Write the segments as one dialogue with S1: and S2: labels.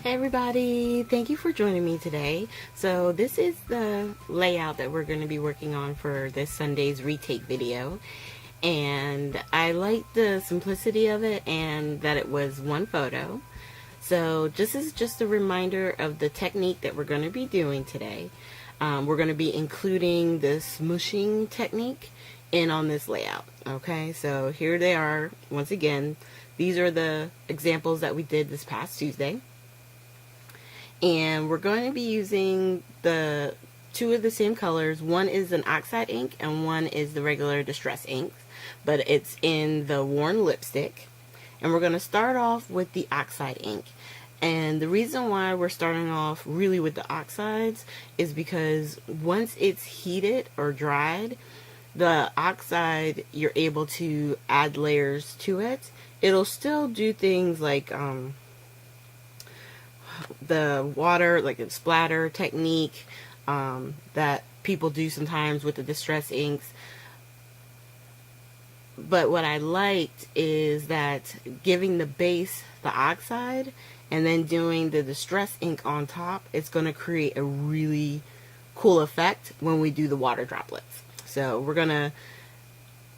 S1: Hey everybody, thank you for joining me today. So this is the layout that we're going to be working on for this Sunday's retake video. And I like the simplicity of it and that it was one photo. So this is just a reminder of the technique that we're going to be doing today. We're going to be including the smooshing technique in on this layout. Okay, so here they are. Once again, these are the examples that we did this past Tuesday. And we're going to be using the two of the same colors. One is an oxide ink and one is the regular distress ink, but it's in the worn lipstick. And we're going to start off with the oxide ink. And the reason why we're starting off really with the oxides is because once it's heated or dried, the oxide, you're able to add layers to it. It'll still do things like the water, like a splatter technique that people do sometimes with the distress inks. But what I liked is that giving the base the oxide and then doing the distress ink on top, it's going to create a really cool effect when we do the water droplets. So we're going to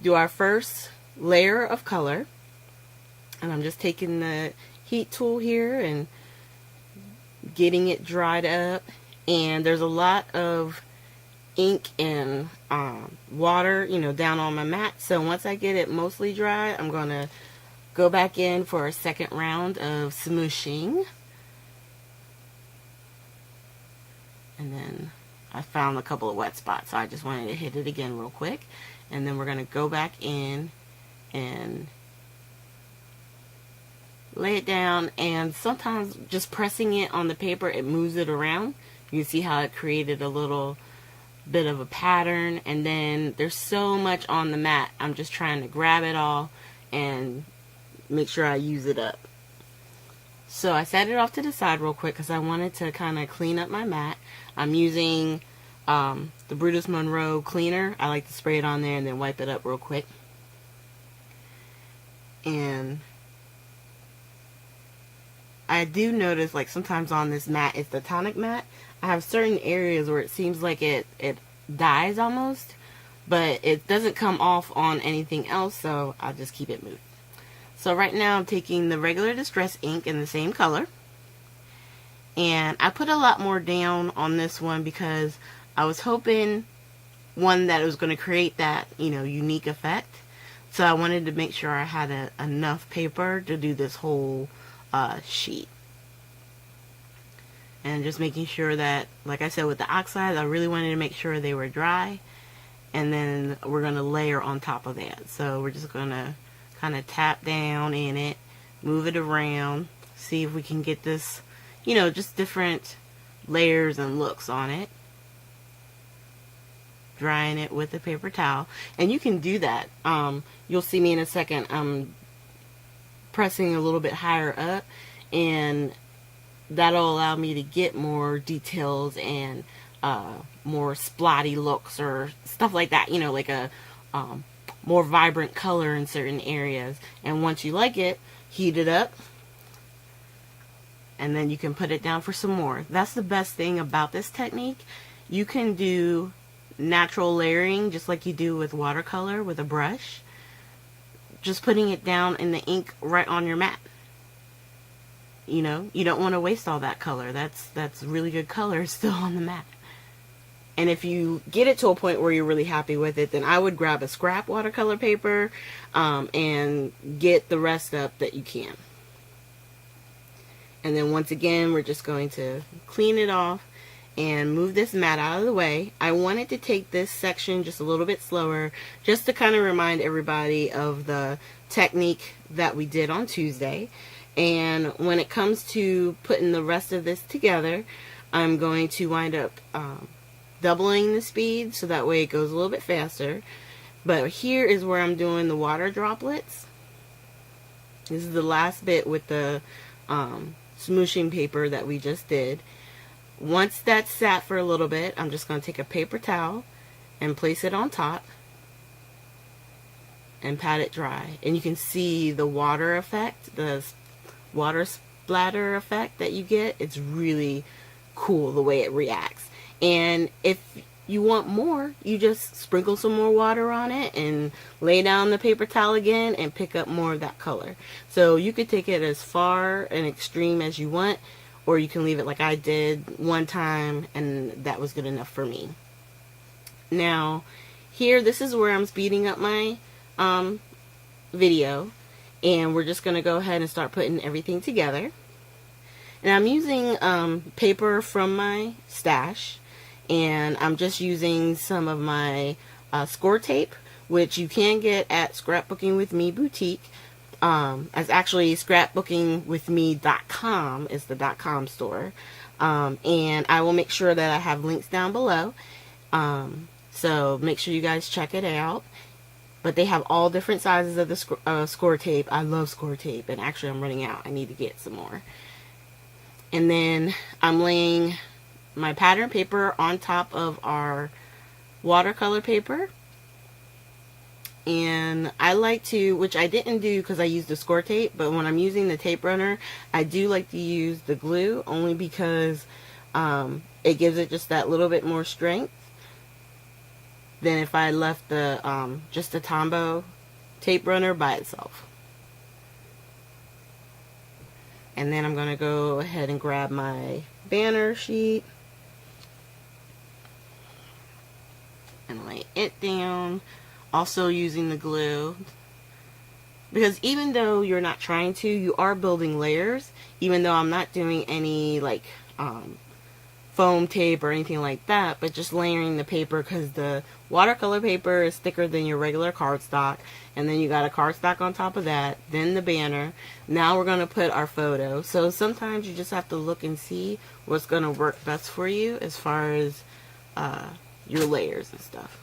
S1: do our first layer of color, and I'm just taking the heat tool here and getting it dried up. And there's a lot of ink and water, down on my mat. So once I get it mostly dry, I'm going to go back in for a second round of smooshing. And then I found a couple of wet spots, so I just wanted to hit it again real quick. And then we're going to go back in and lay it down, and sometimes just pressing it on the paper, it moves it around. You can see how it created a little bit of a pattern. And then there's so much on the mat, I'm just trying to grab it all and make sure I use it up. So I set it off to the side real quick because I wanted to kind of clean up my mat. I'm using the Brutus Monroe cleaner. I like to spray it on there and then wipe it up real quick. And I do notice, like, sometimes on this mat, it's the tonic mat, I have certain areas where it seems like it dies almost, but it doesn't come off on anything else, so I'll just keep it moved. So right now I'm taking the regular distress ink in the same color, and I put a lot more down on this one because I was hoping, one, that it was going to create that, unique effect. So I wanted to make sure I had enough paper to do this whole sheet. And just making sure that, like I said, with the oxides, I really wanted to make sure they were dry. And then we're going to layer on top of that. So we're just going to kind of tap down in it, move it around, see if we can get this, just different layers and looks on it. Drying it with a paper towel. And you can do that. You'll see me in a second. I'm pressing a little bit higher up, and that'll allow me to get more details and more splotty looks or stuff like that, like a more vibrant color in certain areas. And once you like it, heat it up, and then you can put it down for some more. That's the best thing about this technique. You can do natural layering just like you do with watercolor with a brush, just putting it down in the ink right on your mat. You don't want to waste all that color. That's really good color still on the mat. And if you get it to a point where you're really happy with it, then I would grab a scrap watercolor paper and get the rest up that you can. And then once again, we're just going to clean it off and move this mat out of the way. I wanted to take this section just a little bit slower, just to kind of remind everybody of the technique that we did on Tuesday. And when it comes to putting the rest of this together, I'm going to wind up doubling the speed so that way it goes a little bit faster. But here is where I'm doing the water droplets. This is the last bit with the smooshing paper that we just did. Once that's sat for a little bit, I'm just going to take a paper towel and place it on top and pat it dry. And you can see the water effect, the water splatter effect that you get. It's really cool the way it reacts. And if you want more, you just sprinkle some more water on it and lay down the paper towel again and pick up more of that color. So you could take it as far and extreme as you want, or you can leave it like I did one time and that was good enough for me. Now here, this is where I'm speeding up my video, and we're just going to go ahead and start putting everything together. And I'm using paper from my stash, and I'm just using some of my Scor-Tape, which you can get at Scrapbooking with Me Boutique. As actually scrapbookingwithme.com is the .com store, and I will make sure that I have links down below, so make sure you guys check it out. But they have all different sizes of the Scor-Tape. I love Scor-Tape, and actually I'm running out. I need to get some more. And then I'm laying my pattern paper on top of our watercolor paper. And I like to, which I didn't do because I used the Scor-Tape, but when I'm using the tape runner, I do like to use the glue, only because it gives it just that little bit more strength than if I left the just the Tombow tape runner by itself. And then I'm going to go ahead and grab my banner sheet and lay it down, also using the glue, because even though you're not trying to, you are building layers. Even though I'm not doing any like foam tape or anything like that, but just layering the paper, because the watercolor paper is thicker than your regular cardstock, and then you got a cardstock on top of that, then the banner. Now we're going to put our photo. So sometimes you just have to look and see what's going to work best for you as far as your layers and stuff.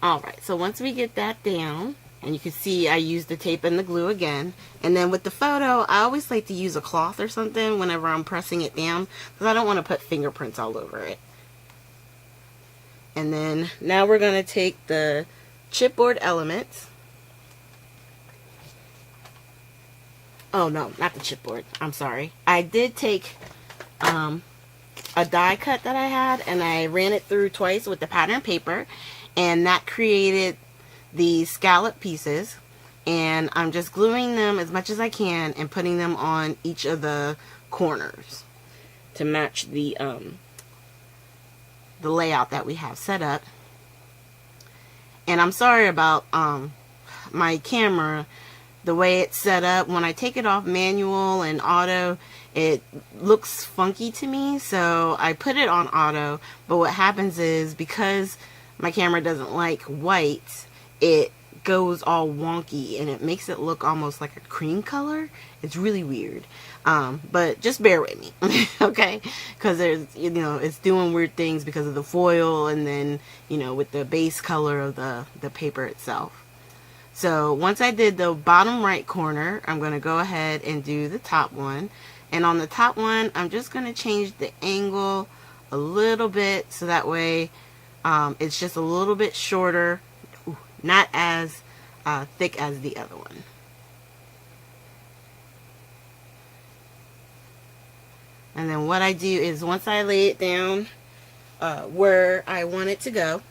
S1: Alright, so once we get that down, and you can see I used the tape and the glue again. And then with the photo, I always like to use a cloth or something whenever I'm pressing it down, because I don't want to put fingerprints all over it. And then now we're going to take the chipboard elements. Oh no, not the chipboard. I'm sorry. I did take a die cut that I had, and I ran it through twice with the pattern paper, and that created the scallop pieces. And I'm just gluing them as much as I can and putting them on each of the corners to match the layout that we have set up. And I'm sorry about my camera, the way it's set up. When I take it off manual and auto, it looks funky to me, so I put it on auto. But what happens is, because my camera doesn't like white, it goes all wonky and it makes it look almost like a cream color. It's really weird, but just bear with me. Okay, because there's, you know, it's doing weird things because of the foil, and then, you know, with the base color of the paper itself. So once I did the bottom right corner, I'm going to go ahead and do the top one. And on the top one, I'm just going to change the angle a little bit, so that way it's just a little bit shorter, not as thick as the other one. And then what I do is, once I lay it down where I want it to go,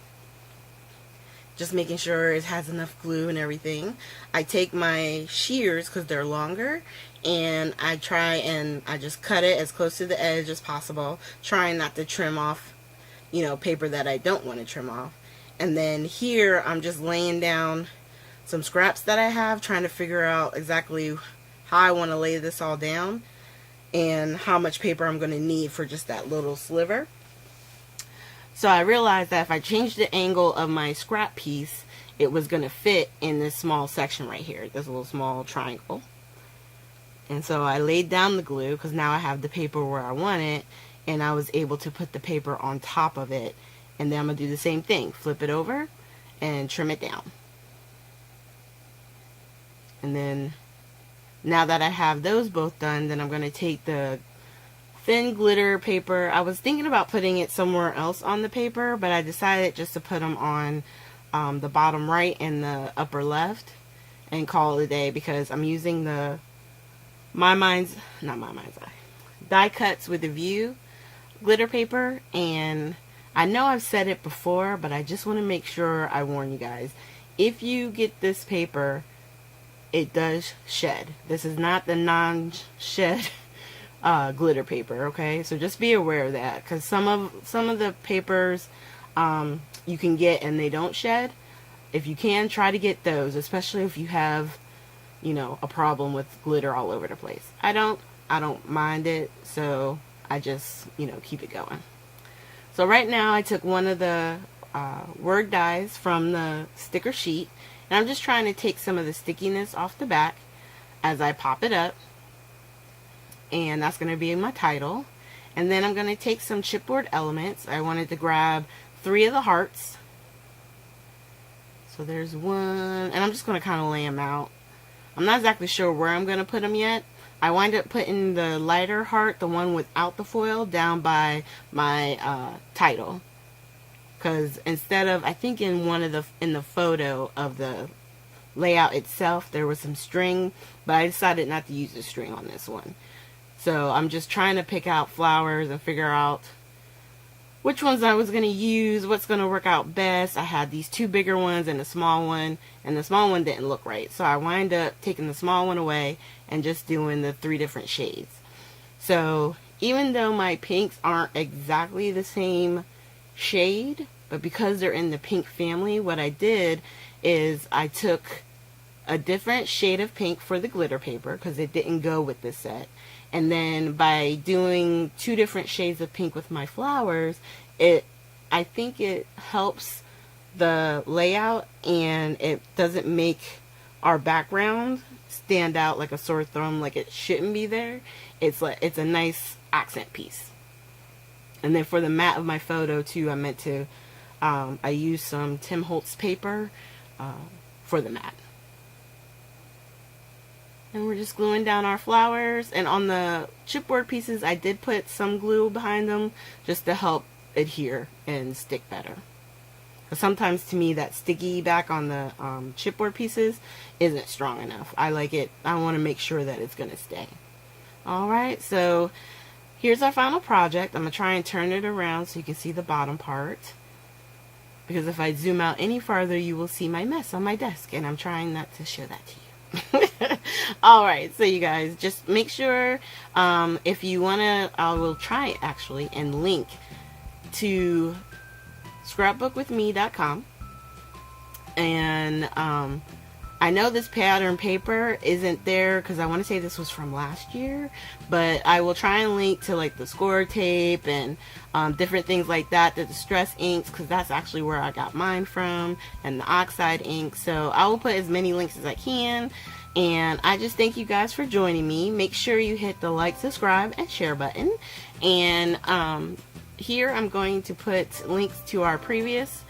S1: just making sure it has enough glue and everything, I take my shears, because they're longer, and I just cut it as close to the edge as possible, trying not to trim off, you know, paper that I don't want to trim off. And then here I'm just laying down some scraps that I have, trying to figure out exactly how I want to lay this all down and how much paper I'm going to need for just that little sliver. So I realized that if I changed the angle of my scrap piece, it was going to fit in this small section right here, this little small triangle. And so I laid down the glue, because now I have the paper where I want it, and I was able to put the paper on top of it. And then I'm going to do the same thing, flip it over and trim it down. And then now that I have those both done, then I'm going to take the thin glitter paper. I was thinking about putting it somewhere else on the paper, but I decided just to put them on the bottom right and the upper left and call it a day, because I'm using the die cuts with a view glitter paper. And I know I've said it before, but I just want to make sure I warn you guys. If you get this paper, it does shed. This is not the non-shed glitter paper, okay? So just be aware of that, because some of the papers you can get and they don't shed. If you can, try to get those, especially if you have, you know, a problem with glitter all over the place. I don't mind it, so I just, you know, keep it going. So right now I took one of the word dies from the sticker sheet, and I'm just trying to take some of the stickiness off the back as I pop it up, and that's going to be my title. And then I'm going to take some chipboard elements. I wanted to grab 3 of the hearts. So there's one, and I'm just going to kind of lay them out. I'm not exactly sure where I'm going to put them yet. I wind up putting the lighter heart, the one without the foil, down by my title. Because instead of, I think in the photo of the layout itself, there was some string, but I decided not to use the string on this one. So I'm just trying to pick out flowers and figure out which ones I was going to use, what's going to work out best. I had these 2 bigger ones and a small one, and the small one didn't look right. So I wind up taking the small one away and just doing the 3 different shades. So even though my pinks aren't exactly the same shade, but because they're in the pink family, what I did is I took a different shade of pink for the glitter paper, because it didn't go with this set. And then by doing 2 different shades of pink with my flowers, I think it helps the layout, and it doesn't make our background stand out like a sore thumb, like it shouldn't be there. It's a nice accent piece. And then for the mat of my photo too, I meant to I used some Tim Holtz paper for the mat. And we're just gluing down our flowers. And on the chipboard pieces, I did put some glue behind them just to help adhere and stick better. Because sometimes to me that sticky back on the chipboard pieces isn't strong enough. I like it. I want to make sure that it's going to stay. Alright, so here's our final project. I'm going to try and turn it around so you can see the bottom part. Because if I zoom out any farther, you will see my mess on my desk. And I'm trying not to show that to you. Alright, so you guys, just make sure, if you want to, I will try it actually and link to scrapbookwithme.com. And I know this pattern paper isn't there because I want to say this was from last year, but I will try and link to like the Scor-Tape and different things like that, the distress inks, because that's actually where I got mine from, and the Oxide ink. So I will put as many links as I can. And I just thank you guys for joining me. Make sure you hit the like, subscribe, and share button. And here I'm going to put links to our previous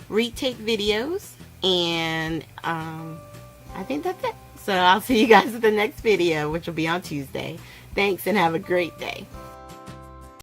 S1: retake videos. And I think that's it. So I'll see you guys in the next video, which will be on Tuesday. Thanks, and have a great day.